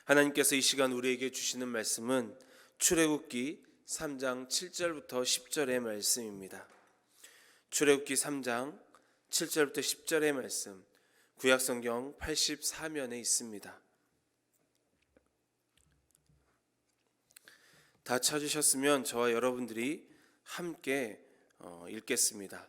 하나님께서 이 시간 우리에게 주시는 말씀은 출애굽기 3장 7절부터 10절의 말씀입니다. 출애굽기 3장 7절부터 10절의 말씀, 구약성경 84면에 있습니다. 다 찾으셨으면 저와 여러분들이 함께 읽겠습니다.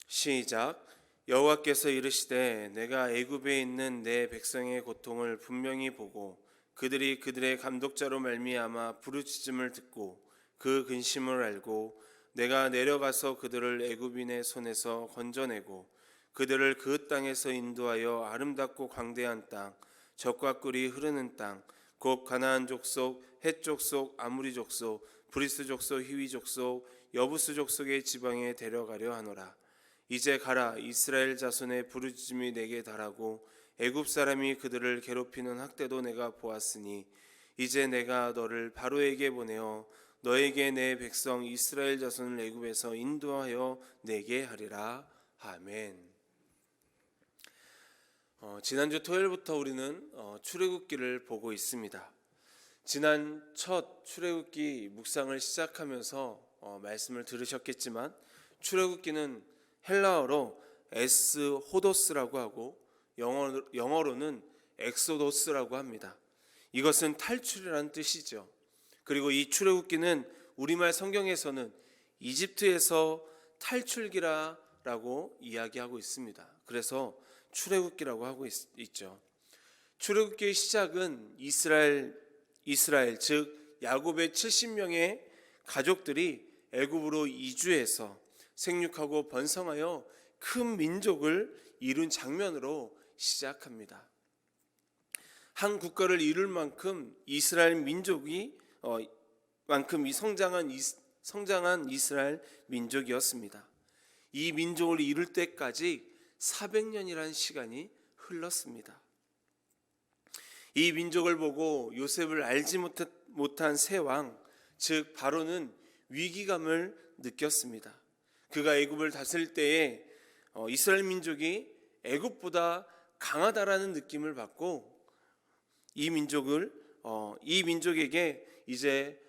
시작. 여호와께서 이르시되 내가 애굽에 있는 내 백성의 고통을 분명히 보고 그들이 그들의 감독자로 말미암아 부르짖음을 듣고 그 근심을 알고 내가 내려가서 그들을 애굽인의 손에서 건져내고 그들을 그 땅에서 인도하여 아름답고 광대한 땅, 젖과 꿀이 흐르는 땅, 곧 가나안 족속, 헷 족속, 아무리 족속, 브리스 족속, 히위 족속, 여부스 족속의 지방에 데려가려 하노라. 이제 가라. 이스라엘 자손의 부르짖음이 내게 달하고 애굽 사람이 그들을 괴롭히는 학대도 내가 보았으니 이제 내가 너를 바로에게 보내어 너에게 내 백성 이스라엘 자손을 애굽에서 인도하여 내게 하리라. 아멘. 지난주 토요일부터 우리는 출애굽기를 보고 있습니다. 지난 첫 출애굽기 묵상을 시작하면서 말씀을 들으셨겠지만 출애굽기는 헬라어로 에스호도스라고 하고 영어로는 엑소도스라고 합니다. 이것은 탈출이라는 뜻이죠. 그리고 이 출애굽기는 우리말 성경에서는 이집트에서 탈출기라고 이야기하고 있습니다. 그래서 출애굽기라고 하고 있죠. 출애굽기의 시작은 이스라엘 즉 야곱의 70명의 가족들이 애굽으로 이주해서 생육하고 번성하여 큰 민족을 이룬 장면으로 시작합니다. 한 국가를 이룰 만큼 이스라엘 민족이 만큼 성장한 이스라엘 민족이었습니다. 이 민족을 이룰 때까지 400년이라는 시간이 흘렀습니다. 이 민족을 보고 요셉을 알지 못한 새 왕, 즉 바로는 위기감을 느꼈습니다. 그가 애굽을 다스릴 때에 이스라엘 민족이 애굽보다 강하다라는 느낌을 받고 이 민족에게 이제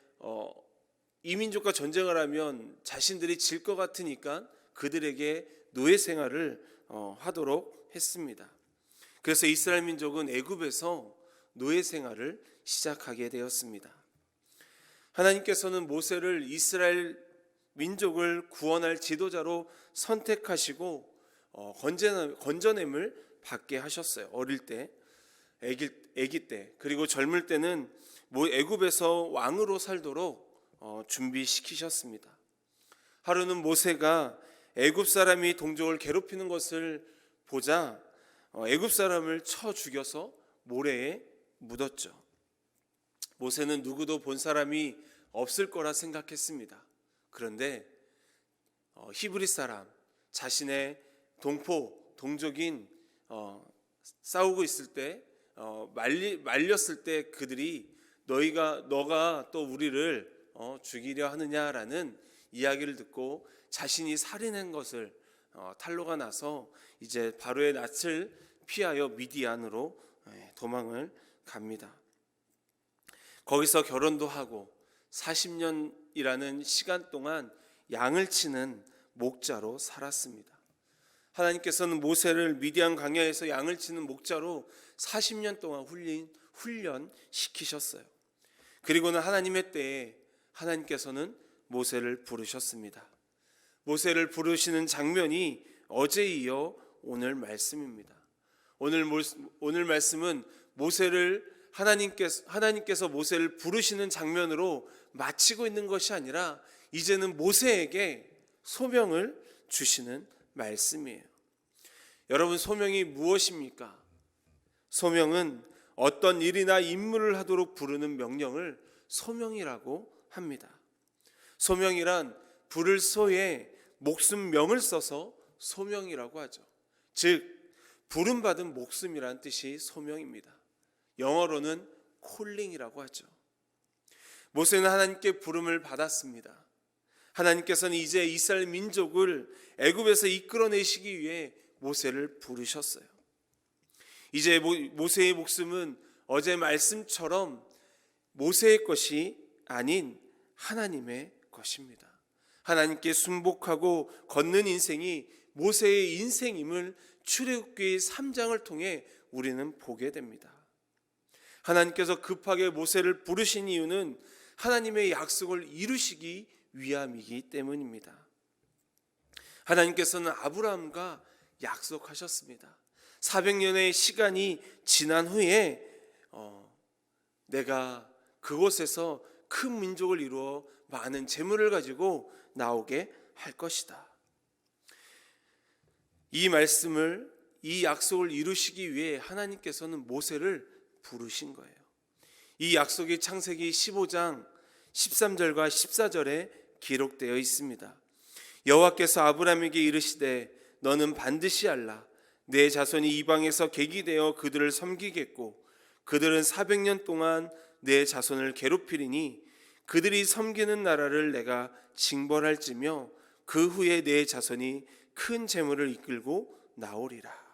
이 민족과 전쟁을 하면 자신들이 질 것 같으니까 그들에게 노예 생활을 하도록 했습니다. 그래서 이스라엘 민족은 애굽에서 노예 생활을 시작하게 되었습니다. 하나님께서는 모세를 이스라엘 민족을 구원할 지도자로 선택하시고 건져냄을 받게 하셨어요. 어릴 때, 아기 때, 그리고 젊을 때는 애굽에서 왕으로 살도록 준비시키셨습니다. 하루는 모세가 애굽 사람이 동족을 괴롭히는 것을 보자 애굽 사람을 쳐 죽여서 모래에 묻었죠. 모세는 누구도 본 사람이 없을 거라 생각했습니다. 그런데 히브리 사람, 자신의 동족인 싸우고 있을 때 말렸을 때 그들이 너가 또 우리를 죽이려 하느냐라는 이야기를 듣고 자신이 살인한 것을 탄로가 나서 이제 바로의 낯을 피하여 미디안으로 도망을 갑니다. 거기서 결혼도 하고 40년이라는 시간 동안 양을 치는 목자로 살았습니다. 하나님께서는 모세를 미디안 광야에서 양을 치는 목자로 40년 동안 훈련시키셨어요. 그리고는 하나님의 때에 하나님께서는 모세를 부르셨습니다. 모세를 부르시는 장면이 어제에 이어 오늘 말씀입니다. 오늘 말씀은 하나님께서 모세를 부르시는 장면으로 마치고 있는 것이 아니라 이제는 모세에게 소명을 주시는 말씀이에요. 여러분, 소명이 무엇입니까? 소명은 어떤 일이나 임무를 하도록 부르는 명령을 소명이라고 합니다. 소명이란 부를 소에 목숨명을 써서 소명이라고 하죠. 즉 부름받은 목숨이란 뜻이 소명입니다. 영어로는 콜링이라고 하죠. 모세는 하나님께 부름을 받았습니다. 하나님께서는 이제 이스라엘 민족을 애굽에서 이끌어내시기 위해 모세를 부르셨어요. 이제 모세의 목숨은 어제 말씀처럼 모세의 것이 아닌 하나님의 것입니다. 하나님께 순복하고 걷는 인생이 모세의 인생임을 출애굽기 3장을 통해 우리는 보게 됩니다. 하나님께서 급하게 모세를 부르신 이유는 하나님의 약속을 이루시기 위함이기 때문입니다. 하나님께서는 아브라함과 약속하셨습니다. 400년의 시간이 지난 후에 내가 그곳에서 큰 민족을 이루어 많은 재물을 가지고 나오게 할 것이다. 이 약속을 이루시기 위해 하나님께서는 모세를 부르신 거예요. 이 약속이 창세기 15장 13절과 14절에 기록되어 있습니다. 여호와께서 아브라함에게 이르시되 너는 반드시 알라. 내 자손이 이방에서 객이 되어 그들을 섬기겠고 그들은 400년 동안 내 자손을 괴롭히리니 그들이 섬기는 나라를 내가 징벌할지며 그 후에 내 자손이 큰 재물을 이끌고 나오리라.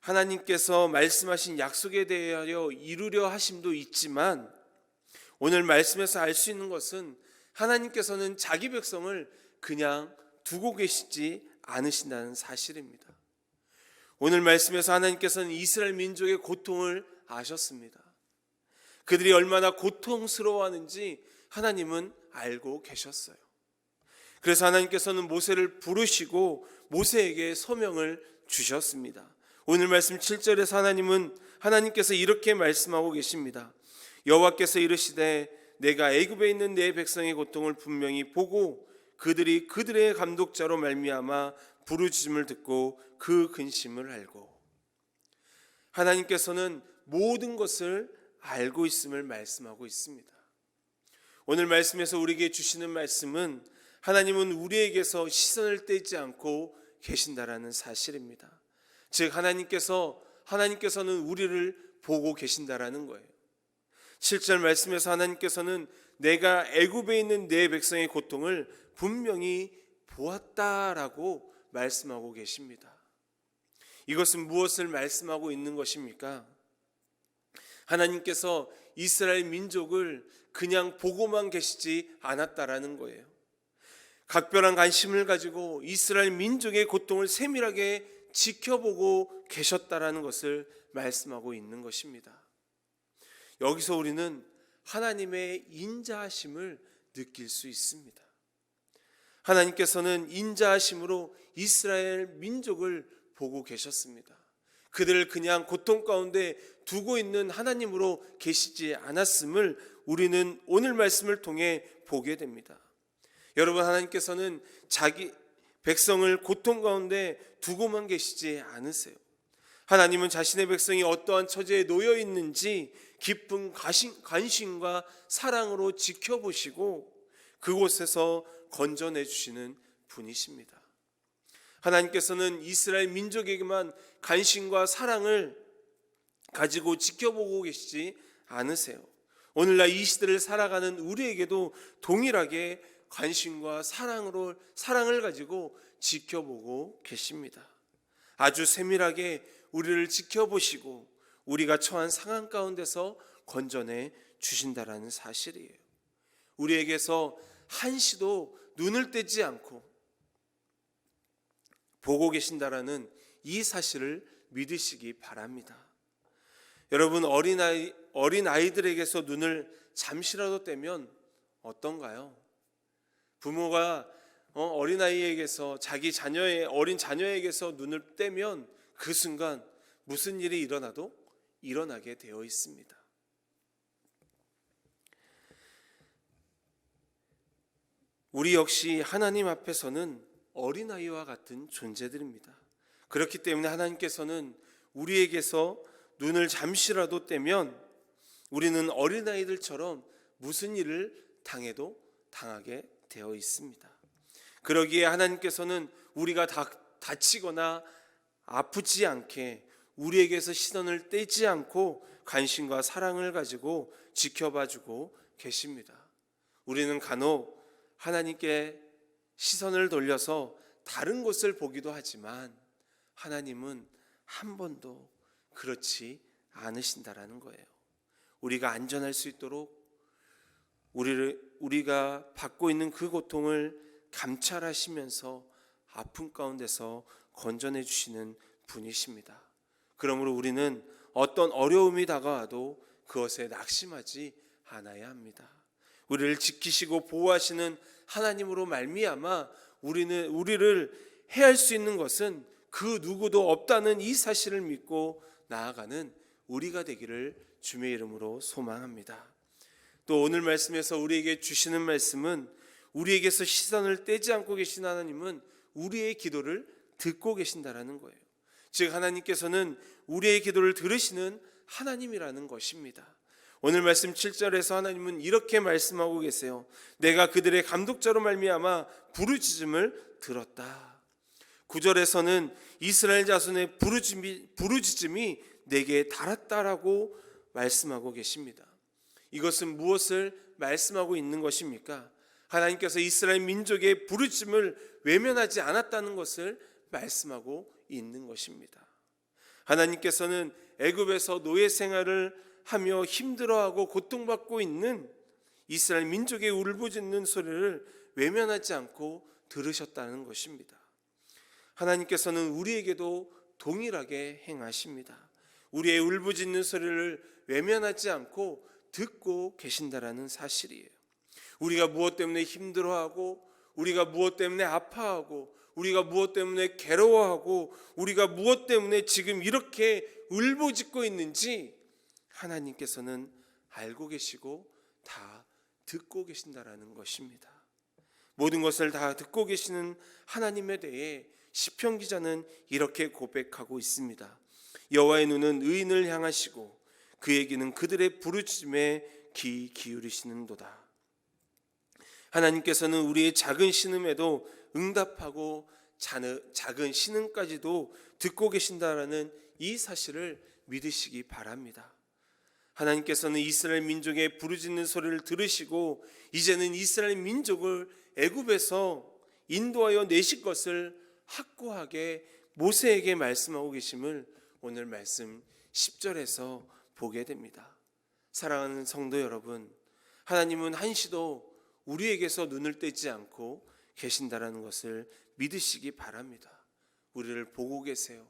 하나님께서 말씀하신 약속에 대하여 이루려 하심도 있지만 오늘 말씀에서 알 수 있는 것은 하나님께서는 자기 백성을 그냥 두고 계시지 않으신다는 사실입니다. 오늘 말씀에서 하나님께서는 이스라엘 민족의 고통을 아셨습니다. 그들이 얼마나 고통스러워하는지 하나님은 알고 계셨어요. 그래서 하나님께서는 모세를 부르시고 모세에게 소명을 주셨습니다. 오늘 말씀 7절에서 하나님께서 이렇게 말씀하고 계십니다. 여호와께서 이르시되 내가 애굽에 있는 내 백성의 고통을 분명히 보고 그들이 그들의 감독자로 말미암아 부르짖음을 듣고 그 근심을 알고. 하나님께서는 모든 것을 알고 있음을 말씀하고 있습니다. 오늘 말씀에서 우리에게 주시는 말씀은 하나님은 우리에게서 시선을 떼지 않고 계신다라는 사실입니다. 즉 하나님께서는 우리를 보고 계신다라는 거예요. 7절 말씀에서 하나님께서는 내가 애굽에 있는 내 백성의 고통을 분명히 보았다라고 말씀하고 계십니다. 이것은 무엇을 말씀하고 있는 것입니까? 하나님께서 이스라엘 민족을 그냥 보고만 계시지 않았다라는 거예요. 각별한 관심을 가지고 이스라엘 민족의 고통을 세밀하게 지켜보고 계셨다라는 것을 말씀하고 있는 것입니다. 여기서 우리는 하나님의 인자하심을 느낄 수 있습니다. 하나님께서는 인자하심으로 이스라엘 민족을 보고 계셨습니다. 그들을 그냥 고통 가운데 두고 있는 하나님으로 계시지 않았음을 우리는 오늘 말씀을 통해 보게 됩니다. 여러분, 하나님께서는 자기 백성을 고통 가운데 두고만 계시지 않으세요. 하나님은 자신의 백성이 어떠한 처지에 놓여 있는지 깊은 관심과 사랑으로 지켜보시고 그곳에서 건져내 주시는 분이십니다. 하나님께서는 이스라엘 민족에게만 관심과 사랑을 가지고 지켜보고 계시지 않으세요. 오늘날 이 시대를 살아가는 우리에게도 동일하게 관심과 사랑을 가지고 지켜보고 계십니다. 아주 세밀하게 우리를 지켜보시고 우리가 처한 상황 가운데서 건져내 주신다라는 사실이에요. 우리에게서 한시도 눈을 떼지 않고 보고 계신다라는 이 사실을 믿으시기 바랍니다. 여러분, 어린아이들에게서 눈을 잠시라도 떼면 어떤가요? 부모가 어린아이에게서 자기 어린 자녀에게서 눈을 떼면 그 순간 무슨 일이 일어나도 일어나게 되어 있습니다. 우리 역시 하나님 앞에서는 어린아이와 같은 존재들입니다. 그렇기 때문에 하나님께서는 우리에게서 눈을 잠시라도 떼면 우리는 어린아이들처럼 무슨 일을 당해도 당하게 되어 있습니다. 그러기에 하나님께서는 우리가 다치거나 아프지 않게 우리에게서 시선을 떼지 않고 관심과 사랑을 가지고 지켜봐주고 계십니다. 우리는 간혹 하나님께 시선을 돌려서 다른 곳을 보기도 하지만 하나님은 한 번도 그렇지 않으신다라는 거예요. 우리가 안전할 수 있도록 우리가 받고 있는 그 고통을 감찰하시면서 아픔 가운데서 건져내 주시는 분이십니다. 그러므로 우리는 어떤 어려움이 다가와도 그것에 낙심하지 않아야 합니다. 우리를 지키시고 보호하시는 하나님으로 말미암아 우리를 해할 수 있는 것은 그 누구도 없다는 이 사실을 믿고 나아가는 우리가 되기를 주님의 이름으로 소망합니다. 또 오늘 말씀에서 우리에게 주시는 말씀은 우리에게서 시선을 떼지 않고 계신 하나님은 우리의 기도를 듣고 계신다라는 거예요. 즉 하나님께서는 우리의 기도를 들으시는 하나님이라는 것입니다. 오늘 말씀 7절에서 하나님은 이렇게 말씀하고 계세요. 내가 그들의 감독자로 말미암아 부르짖음을 들었다. 9절에서는 이스라엘 자손의 부르짖음이 내게 달았다라고 말씀하고 계십니다. 이것은 무엇을 말씀하고 있는 것입니까? 하나님께서 이스라엘 민족의 부르짖음을 외면하지 않았다는 것을 말씀하고 있는 것입니다. 하나님께서는 애굽에서 노예 생활을 하며 힘들어하고 고통받고 있는 이스라엘 민족의 울부짖는 소리를 외면하지 않고 들으셨다는 것입니다. 하나님께서는 우리에게도 동일하게 행하십니다. 우리의 울부짖는 소리를 외면하지 않고 듣고 계신다라는 사실이에요. 우리가 무엇 때문에 힘들어하고, 우리가 무엇 때문에 아파하고, 우리가 무엇 때문에 괴로워하고, 우리가 무엇 때문에 지금 이렇게 울부짖고 있는지 하나님께서는 알고 계시고 다 듣고 계신다라는 것입니다. 모든 것을 다 듣고 계시는 하나님에 대해 시편 기자는 이렇게 고백하고 있습니다. 여호와의 눈은 의인을 향하시고 그의 귀는 그들의 부르짖음에 귀 기울이시는도다. 하나님께서는 우리의 작은 신음에도 응답하고 작은 신음까지도 듣고 계신다라는 이 사실을 믿으시기 바랍니다. 하나님께서는 이스라엘 민족의 부르짖는 소리를 들으시고 이제는 이스라엘 민족을 애굽에서 인도하여 내실 것을 확고하게 모세에게 말씀하고 계심을 오늘 말씀 10절에서 보게 됩니다. 사랑하는 성도 여러분, 하나님은 한시도 우리에게서 눈을 떼지 않고 계신다라는 것을 믿으시기 바랍니다. 우리를 보고 계세요.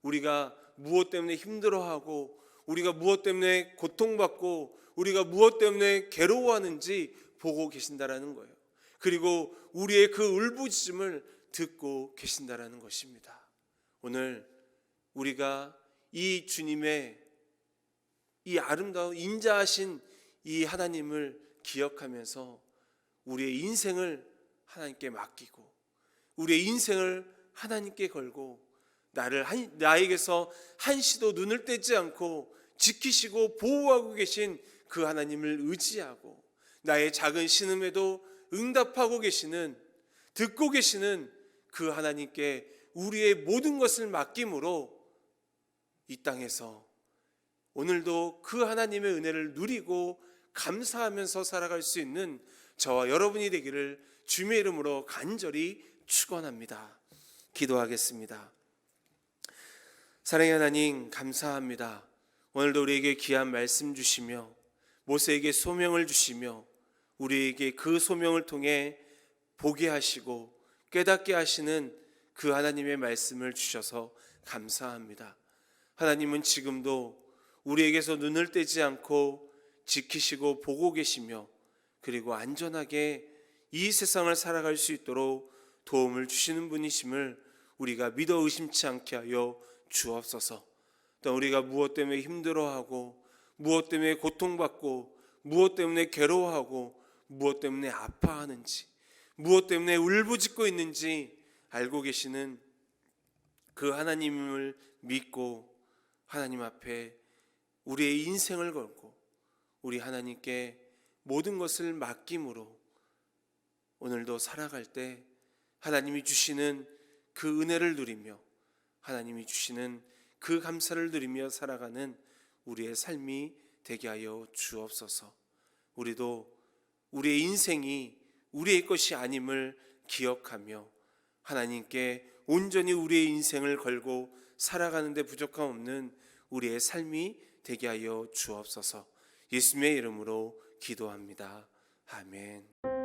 우리가 무엇 때문에 힘들어하고, 우리가 무엇 때문에 고통받고, 우리가 무엇 때문에 괴로워하는지 보고 계신다라는 거예요. 그리고 우리의 그 울부짖음을 듣고 계신다라는 것입니다. 오늘 우리가 이 주님의 이 아름다운 인자하신 이 하나님을 기억하면서 우리의 인생을 하나님께 맡기고, 우리의 인생을 하나님께 걸고, 나에게서 한시도 눈을 떼지 않고 지키시고 보호하고 계신 그 하나님을 의지하고, 나의 작은 신음에도 응답하고 계시는, 듣고 계시는 그 하나님께 우리의 모든 것을 맡김으로 이 땅에서 오늘도 그 하나님의 은혜를 누리고 감사하면서 살아갈 수 있는 저와 여러분이 되기를 주님의 이름으로 간절히 축원합니다. 기도하겠습니다. 사랑의 하나님, 감사합니다. 오늘도 우리에게 귀한 말씀 주시며 모세에게 소명을 주시며 우리에게 그 소명을 통해 보게 하시고 깨닫게 하시는 그 하나님의 말씀을 주셔서 감사합니다. 하나님은 지금도 우리에게서 눈을 떼지 않고 지키시고 보고 계시며, 그리고 안전하게 이 세상을 살아갈 수 있도록 도움을 주시는 분이심을 우리가 믿어 의심치 않게 하여 주옵소서. 또 우리가 무엇 때문에 힘들어하고, 무엇 때문에 고통받고, 무엇 때문에 괴로워하고, 무엇 때문에 아파하는지, 무엇 때문에 울부짖고 있는지 알고 계시는 그 하나님을 믿고 하나님 앞에 우리의 인생을 걸고 우리 하나님께 모든 것을 맡김으로 오늘도 살아갈 때 하나님이 주시는 그 은혜를 누리며, 하나님이 주시는 그 감사를 누리며 살아가는 우리의 삶이 되게 하여 주옵소서. 우리도 우리의 인생이 우리의 것이 아님을 기억하며 하나님께 온전히 우리의 인생을 걸고 살아가는 데 부족함 없는 우리의 삶이 되게 하여 주옵소서. 예수님의 이름으로 기도합니다. 아멘.